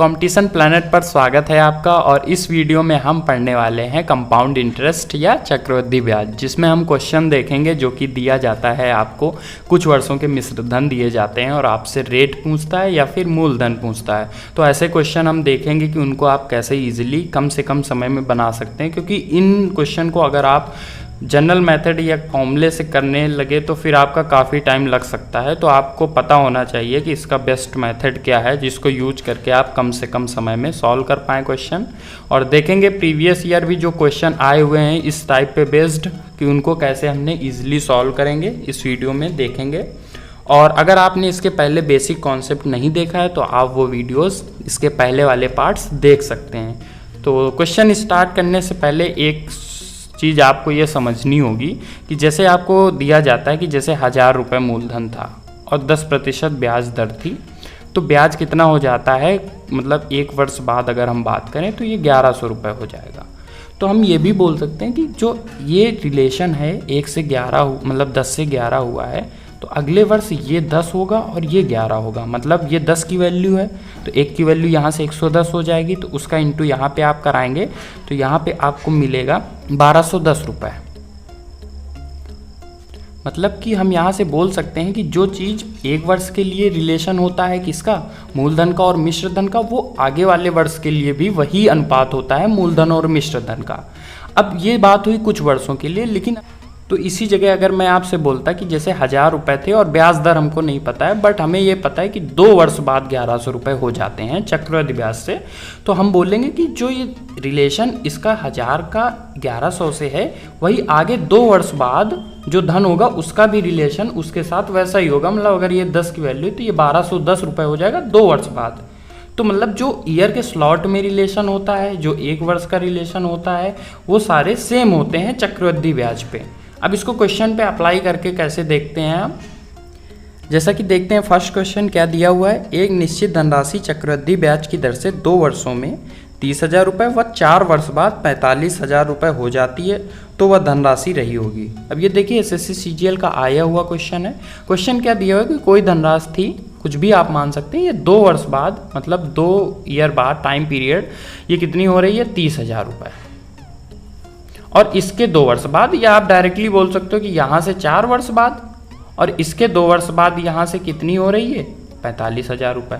Competition planet पर स्वागत है आपका। और इस वीडियो में हम पढ़ने वाले हैं कंपाउंड इंटरेस्ट या चक्रवृद्धि ब्याज, जिसमें हम क्वेश्चन देखेंगे जो कि दिया जाता है आपको। कुछ वर्षों के मिश्र धन दिए जाते हैं और आपसे रेट पूछता है या फिर मूलधन पूछता है। तो ऐसे क्वेश्चन हम देखेंगे कि उनको आप कैसे ईजिली कम से कम समय में बना सकते हैं, क्योंकि इन क्वेश्चन को अगर आप जनरल मेथड या फॉर्मूले से करने लगे तो फिर आपका काफ़ी टाइम लग सकता है। तो आपको पता होना चाहिए कि इसका बेस्ट मेथड क्या है जिसको यूज करके आप कम से कम समय में सॉल्व कर पाएँ क्वेश्चन। और देखेंगे प्रीवियस ईयर भी जो क्वेश्चन आए हुए हैं इस टाइप पे बेस्ड, कि उनको कैसे हमने ईजिली सॉल्व करेंगे इस वीडियो में देखेंगे। और अगर आपने इसके पहले बेसिक कॉन्सेप्ट नहीं देखा है तो आप वो वीडियोस इसके पहले वाले पार्ट्स देख सकते हैं। तो क्वेश्चन स्टार्ट करने से पहले एक चीज़ आपको ये समझनी होगी कि जैसे आपको दिया जाता है कि जैसे 1000 रुपये मूलधन था और 10% ब्याज दर थी, तो ब्याज कितना हो जाता है, मतलब एक वर्ष बाद अगर हम बात करें तो ये 1100 रुपये हो जाएगा। तो हम ये भी बोल सकते हैं कि जो ये रिलेशन है 1 से 11 मतलब 10 से 11 हुआ है, तो अगले वर्ष ये 10 होगा और ये 11 होगा। मतलब ये 10 की वैल्यू है तो 1 की वैल्यू यहाँ से 110 हो जाएगी, तो उसका इंटू यहाँ पे आप कराएंगे तो यहाँ पे आपको मिलेगा 1210 रुपये। मतलब कि हम यहाँ से बोल सकते हैं कि जो चीज़ एक वर्ष के लिए रिलेशन होता है किसका, मूलधन का और मिश्र धन का, वो आगे वाले वर्ष के लिए भी वही अनुपात होता है मूलधन और मिश्र धन का। अब ये बात हुई कुछ वर्षों के लिए, लेकिन तो इसी जगह अगर मैं आपसे बोलता कि जैसे 1000 रुपये थे और ब्याज दर हमको नहीं पता है, बट हमें ये पता है कि 2 वर्ष बाद 1100 रुपये हो जाते हैं चक्रवृद्धि ब्याज से, तो हम बोलेंगे कि जो ये रिलेशन इसका 1000 का 1100 से है, वही आगे 2 वर्ष बाद जो धन होगा उसका भी रिलेशन उसके साथ वैसा ही होगा। मतलब अगर ये 10 की वैल्यू तो ये 1210 रुपये हो जाएगा 2 वर्ष बाद। तो मतलब जो ईयर के स्लॉट में रिलेशन होता है, जो एक वर्ष का रिलेशन होता है, वो सारे सेम होते हैं चक्रवृद्धि ब्याज पे। अब इसको क्वेश्चन पे अप्लाई करके कैसे देखते हैं हम, जैसा कि देखते हैं फर्स्ट क्वेश्चन क्या दिया हुआ है। एक निश्चित धनराशि चक्रवृद्धि ब्याज की दर से 2 वर्षों में 30,000 रुपये व 4 वर्ष बाद 45,000 रुपये हो जाती है, तो वह धनराशि रही होगी। अब ये देखिए एसएससी सीजीएल का आया हुआ क्वेश्चन है। क्वेश्चन क्या दिया हुआ है कि कोई धनराशि थी, कुछ भी आप मान सकते हैं, ये 2 वर्ष बाद मतलब 2 ईयर बाद टाइम पीरियड ये कितनी हो रही है, 30,000 रुपये। और इसके 2 वर्ष बाद, या आप डायरेक्टली बोल सकते हो कि यहाँ से 4 वर्ष बाद और इसके 2 वर्ष बाद यहाँ से कितनी हो रही है, 45,000 रुपये।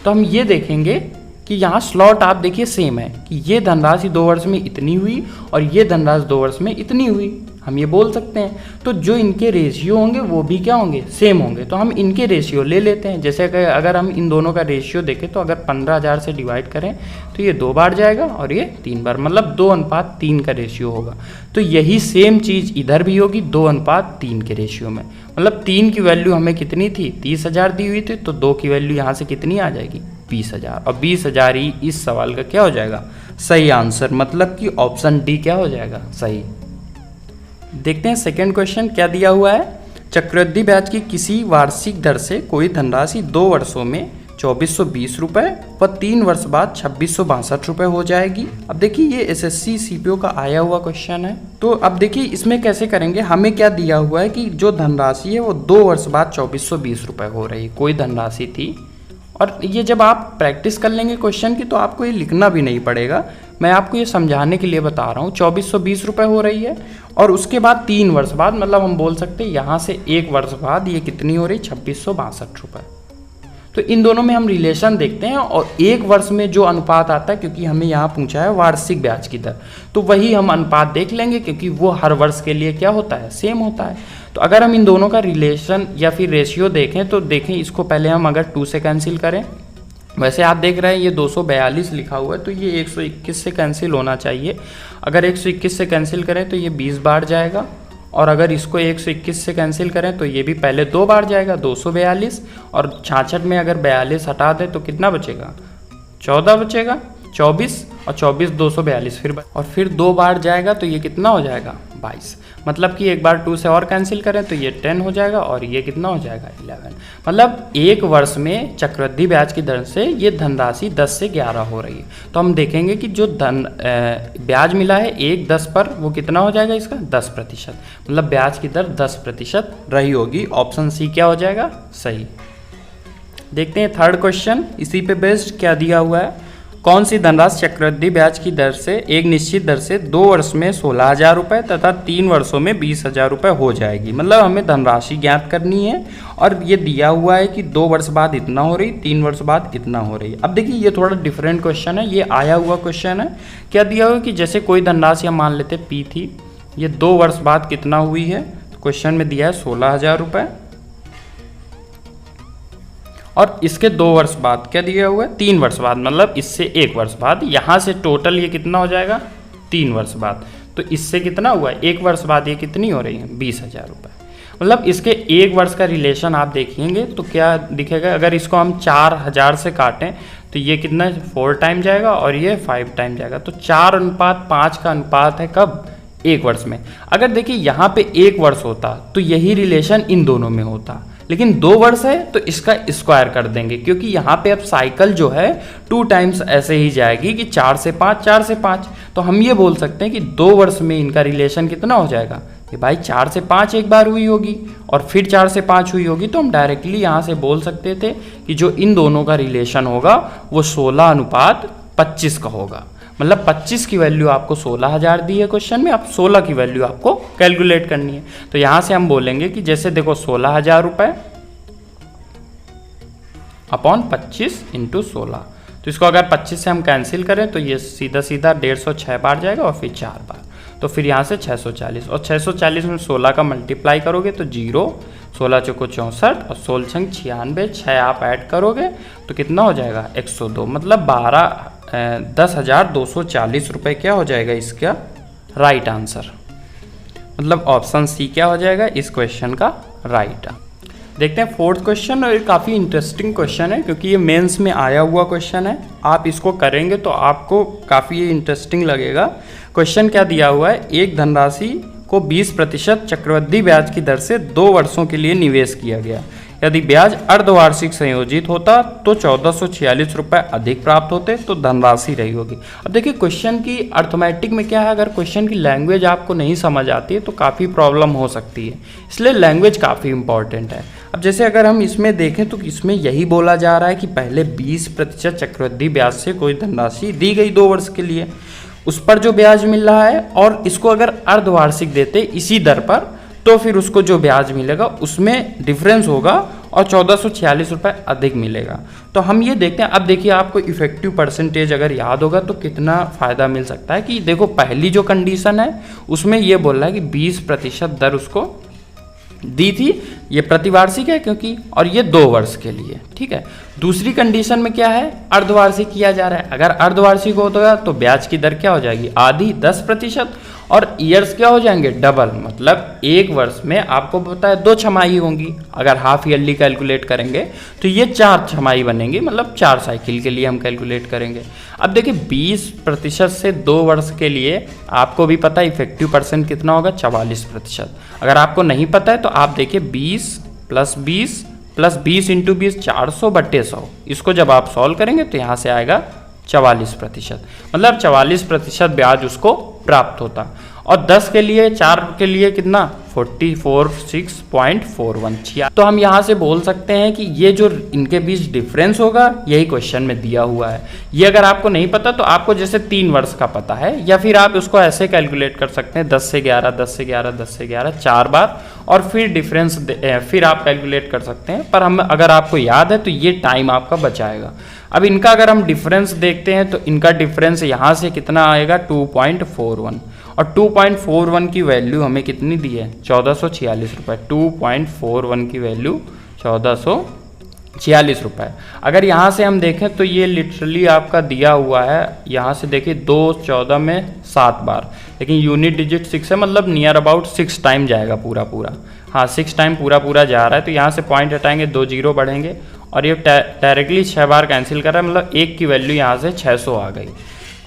तो हम ये देखेंगे कि यहाँ स्लॉट आप देखिए सेम है कि ये धनराशि 2 वर्ष में इतनी हुई और ये धनराशि 2 वर्ष में इतनी हुई, हम ये बोल सकते हैं। तो जो इनके रेशियो होंगे वो भी क्या होंगे, सेम होंगे। तो हम इनके रेशियो ले लेते हैं। जैसे अगर हम इन दोनों का रेशियो देखें तो अगर 15,000 से डिवाइड करें तो ये 2 बार जाएगा और ये 3 बार, मतलब 2:3 का रेशियो होगा। तो यही सेम चीज़ इधर भी होगी 2:3 के रेशियो में। मतलब 3 की वैल्यू हमें कितनी थी, 30,000 दी हुई थी, तो 2 की वैल्यू यहाँ से कितनी आ जाएगी, 20,000। और 20,000 ही इस सवाल का क्या हो जाएगा, सही आंसर। मतलब कि ऑप्शन डी क्या हो जाएगा, सही। देखते हैं सेकंड क्वेश्चन क्या दिया हुआ है। चक्रवृद्धि ब्याज की किसी वार्षिक दर से कोई धनराशि 2 वर्षों में 2420 रुपये व 3 वर्ष बाद 2662 रुपये हो जाएगी। अब देखिए ये एसएससी सीपीओ का आया हुआ क्वेश्चन है। तो अब देखिए इसमें कैसे करेंगे, हमें क्या दिया हुआ है कि जो धनराशि है वो 2 वर्ष बाद 2420 रुपये हो रही है, कोई धनराशि थी। और ये जब आप प्रैक्टिस कर लेंगे क्वेश्चन की तो आपको ये लिखना भी नहीं पड़ेगा, मैं आपको ये समझाने के लिए बता रहा हूँ। 2420 रुपये हो रही है और उसके बाद 3 वर्ष बाद, मतलब हम बोल सकते हैं यहाँ से 1 वर्ष बाद ये कितनी हो रही, 2662 रुपये। तो इन दोनों में हम रिलेशन देखते हैं और 1 वर्ष में जो अनुपात आता है, क्योंकि हमें यहाँ पूछा है वार्षिक ब्याज की दर, तो वही हम अनुपात देख लेंगे क्योंकि वो हर वर्ष के लिए क्या होता है, सेम होता है। तो अगर हम इन दोनों का रिलेशन या फिर रेशियो देखें तो देखें, इसको पहले हम अगर 2 से कैंसिल करें, वैसे आप देख रहे हैं ये 242 लिखा हुआ है तो ये 121 से कैंसिल होना चाहिए। अगर 121 से कैंसिल करें तो ये 20 बार जाएगा, और अगर इसको 121 से कैंसिल करें तो ये भी पहले 2 बार जाएगा, 242, और 66 में अगर 42 हटा दें तो कितना बचेगा, 14 बचेगा, 24 और 24 242 फिर 2 बार जाएगा तो ये कितना हो जाएगा, 22। मतलब कि एक बार 2 से और कैंसिल करें तो ये 10 हो जाएगा और ये कितना हो जाएगा, 11। मतलब 1 वर्ष में चक्रवृद्धि ब्याज की दर से ये धनराशि 10 से 11 हो रही है। तो हम देखेंगे कि जो ब्याज मिला है 1/10 पर, वो कितना हो जाएगा इसका, 10%। मतलब ब्याज की दर 10% रही होगी। ऑप्शन सी क्या हो जाएगा, सही। देखते हैं थर्ड क्वेश्चन, इसी पे बेस्ड क्या दिया हुआ है। कौन सी धनराशि चक्रवृद्धि ब्याज की दर से एक निश्चित दर से 2 वर्ष में 16,000 रुपये तथा 3 वर्षों में 20,000 रुपये हो जाएगी। मतलब हमें धनराशि ज्ञात करनी है और ये दिया हुआ है कि 2 वर्ष बाद इतना हो रही, 3 वर्ष बाद इतना हो रही है। अब देखिए ये थोड़ा डिफरेंट क्वेश्चन है, ये आया हुआ क्वेश्चन है। क्या दिया हुआ है कि जैसे कोई धनराशि हम मान लेते P थी, ये 2 वर्ष बाद कितना हुई है, क्वेश्चन में दिया है 16,000 रुपये, और इसके 2 वर्ष बाद क्या दिया हुआ है, 3 वर्ष बाद, मतलब इससे 1 वर्ष बाद, यहाँ से टोटल ये कितना हो जाएगा 3 वर्ष बाद। तो इससे कितना हुआ है 1 वर्ष बाद, ये कितनी हो रही है 20,000 रुपये। मतलब इसके 1 वर्ष का रिलेशन आप देखेंगे तो क्या दिखेगा, अगर इसको हम 4,000 से काटें तो ये कितना 4 टाइम जाएगा और ये 5 टाइम जाएगा। तो 4:5 का अनुपात है कब, 1 वर्ष में। अगर देखिए यहाँ पे 1 वर्ष होता तो यही रिलेशन इन दोनों में होता, लेकिन 2 वर्ष है तो इसका स्क्वायर कर देंगे, क्योंकि यहाँ पे अब साइकिल जो है 2 टाइम्स ऐसे ही जाएगी कि 4 से 5, 4 से 5। तो हम ये बोल सकते हैं कि 2 वर्ष में इनका रिलेशन कितना हो जाएगा कि भाई 4 से 5 एक बार हुई होगी और फिर 4 से 5 हुई होगी। तो हम डायरेक्टली यहाँ से बोल सकते थे कि जो इन दोनों का रिलेशन होगा वो 16:25 का होगा। मतलब 25 की वैल्यू आपको 16,000 दी है क्वेश्चन में, अब 16 की वैल्यू आपको कैलकुलेट करनी है। तो यहाँ से हम बोलेंगे कि जैसे देखो 16,000 रुपये अपॉन 25 इंटू 16, तो इसको अगर 25 से हम कैंसिल करें तो ये सीधा सीधा 150 6 बार जाएगा और फिर 4 बार, तो फिर यहाँ से 640, और 640 में 16 का मल्टीप्लाई करोगे तो 0, 16 चौको 64 और 16 छंग 96, 6 आप ऐड करोगे तो कितना हो जाएगा 102। मतलब 10,240 रुपये क्या हो जाएगा इसका राइट आंसर। मतलब ऑप्शन सी क्या हो जाएगा इस क्वेश्चन का राइट। देखते हैं फोर्थ क्वेश्चन, और ये काफ़ी इंटरेस्टिंग क्वेश्चन है क्योंकि ये मेंस में आया हुआ क्वेश्चन है। आप इसको करेंगे तो आपको काफ़ी इंटरेस्टिंग लगेगा। क्वेश्चन क्या दिया हुआ है, एक धनराशि को 20% चक्रवृद्धि ब्याज की दर से 2 वर्षों के लिए निवेश किया गया। यदि ब्याज अर्धवार्षिक संयोजित होता तो 1446 रुपये अधिक प्राप्त होते, तो धनराशि रही होगी। अब देखिए क्वेश्चन की अर्थमेटिक में क्या है, अगर क्वेश्चन की लैंग्वेज आपको नहीं समझ आती है तो काफ़ी प्रॉब्लम हो सकती है, इसलिए लैंग्वेज काफ़ी इंपॉर्टेंट है। अब जैसे अगर हम इसमें देखें तो इसमें यही बोला जा रहा है कि पहले 20% चक्रवृद्धि ब्याज से कोई धनराशि दी गई 2 वर्ष के लिए, उस पर जो ब्याज मिल रहा है, और इसको अगर अर्धवार्षिक देते इसी दर पर तो फिर उसको जो ब्याज मिलेगा उसमें डिफरेंस होगा और 1446 रुपये अधिक मिलेगा। तो हम ये देखते हैं। अब देखिए आपको इफेक्टिव परसेंटेज अगर याद होगा तो कितना फ़ायदा मिल सकता है कि देखो पहली जो कंडीशन है उसमें ये बोल रहा है कि 20% दर उसको दी थी, ये प्रतिवार्षिक है क्योंकि, और ये 2 वर्ष के लिए, ठीक है। दूसरी कंडीशन में क्या है, अर्धवार्षिक किया जा रहा है। अगर अर्धवार्षिक होता तो ब्याज की दर क्या हो जाएगी आधी 10%, और ईयर्स क्या हो जाएंगे डबल। मतलब 1 वर्ष में आपको पता है 2 छमाही होंगी, अगर हाफ ईयरली कैलकुलेट करेंगे तो ये 4 छमाही बनेंगी, मतलब 4 साइकिल के लिए हम कैलकुलेट करेंगे। अब देखिए 20% से 2 वर्ष के लिए आपको भी पता है इफेक्टिव परसेंट कितना होगा 44%। अगर आपको नहीं पता है तो आप देखिए 20 + 20 + 20 × 20 400/100, इसको जब आप सॉल्व करेंगे तो यहाँ से आएगा 44%। मतलब 44% ब्याज उसको प्राप्त होता। और 10 के लिए, 4 के लिए कितना 46.41। तो हम यहाँ से बोल सकते हैं कि ये जो इनके बीच डिफरेंस होगा यही क्वेश्चन में दिया हुआ है। ये अगर आपको नहीं पता तो आपको जैसे 3 वर्ष का पता है, या फिर आप उसको ऐसे कैलकुलेट कर सकते हैं 10 से 11, 10 से 11, 10 से 11 4 बार, और फिर डिफरेंस फिर आप कैलकुलेट कर सकते हैं। पर हम अगर आपको याद है तो ये टाइम आपका बचाएगा। अब इनका अगर हम डिफरेंस देखते हैं तो इनका डिफरेंस यहाँ से कितना आएगा 2.41, और 2.41 की वैल्यू हमें कितनी दी है 1446 रुपये। 2.41 की वैल्यू 1446 रुपये। अगर यहाँ से हम देखें तो ये लिटरली आपका दिया हुआ है, यहाँ से देखिए 2 14 में 7 बार, लेकिन यूनिट डिजिट 6 है, मतलब नियर अबाउट 6 टाइम जाएगा पूरा। हाँ 6 टाइम पूरा जा रहा है। तो यहाँ से पॉइंट हटाएंगे 2 0 बढ़ेंगे, और ये डायरेक्टली 6 बार कैंसिल कर रहा है, मतलब 1 की वैल्यू यहाँ से 600 आ गई।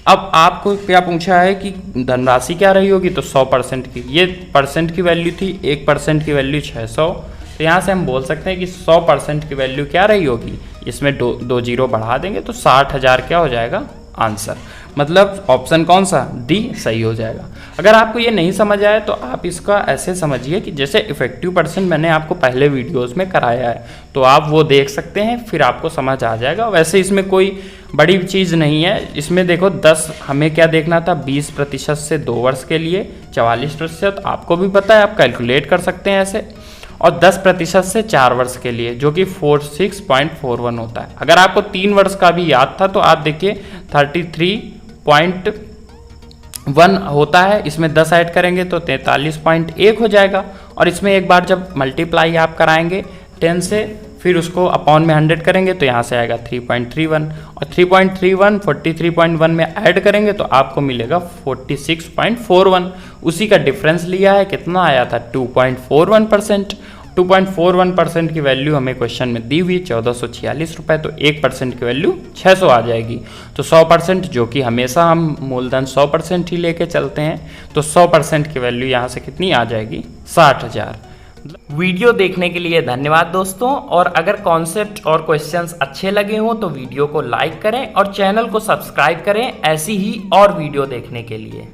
अब आपको क्या पूछा है कि धनराशि क्या रही होगी, तो 100% की, ये परसेंट की वैल्यू थी, 1% की वैल्यू 600। तो यहाँ से हम बोल सकते हैं कि 100% की वैल्यू क्या रही होगी, इसमें 2 0 बढ़ा देंगे तो 60,000 क्या हो जाएगा आंसर। मतलब ऑप्शन कौन सा, डी सही हो जाएगा। अगर आपको ये नहीं समझ आया तो आप इसका ऐसे समझिए कि जैसे इफेक्टिव परसेंट मैंने आपको पहले वीडियोस में कराया है, तो आप वो देख सकते हैं, फिर आपको समझ आ जाएगा। वैसे इसमें कोई बड़ी चीज़ नहीं है। इसमें देखो 10 हमें क्या देखना था, 20% से 2 वर्ष के लिए, 44% आपको भी पता है, आप कैलकुलेट कर सकते हैं ऐसे, और 10% से 4 वर्ष के लिए जो कि 46.41 होता है। अगर आपको 3 वर्ष का भी याद था तो आप देखिए 33.1 होता है, इसमें 10 ऐड करेंगे तो 43.1 हो जाएगा। और इसमें एक बार जब मल्टीप्लाई आप कराएंगे 10 से, फिर उसको अपॉन में 100 करेंगे तो यहाँ से आएगा 3.31, और 3.31 43.1 में ऐड करेंगे तो आपको मिलेगा 46.41। उसी का डिफरेंस लिया है, कितना आया था 2.41%। 2.41% की वैल्यू हमें क्वेश्चन में दी हुई 1446 रुपये, तो 1% की वैल्यू 600 आ जाएगी। तो 100%, जो कि हमेशा हम मूलधन 100% ही लेके चलते हैं, तो 100% की वैल्यू यहाँ से कितनी आ जाएगी, 60,000। वीडियो देखने के लिए धन्यवाद दोस्तों, और अगर कॉन्सेप्ट और क्वेश्चंस अच्छे लगे हों तो वीडियो को लाइक करें और चैनल को सब्सक्राइब करें ऐसी ही और वीडियो देखने के लिए।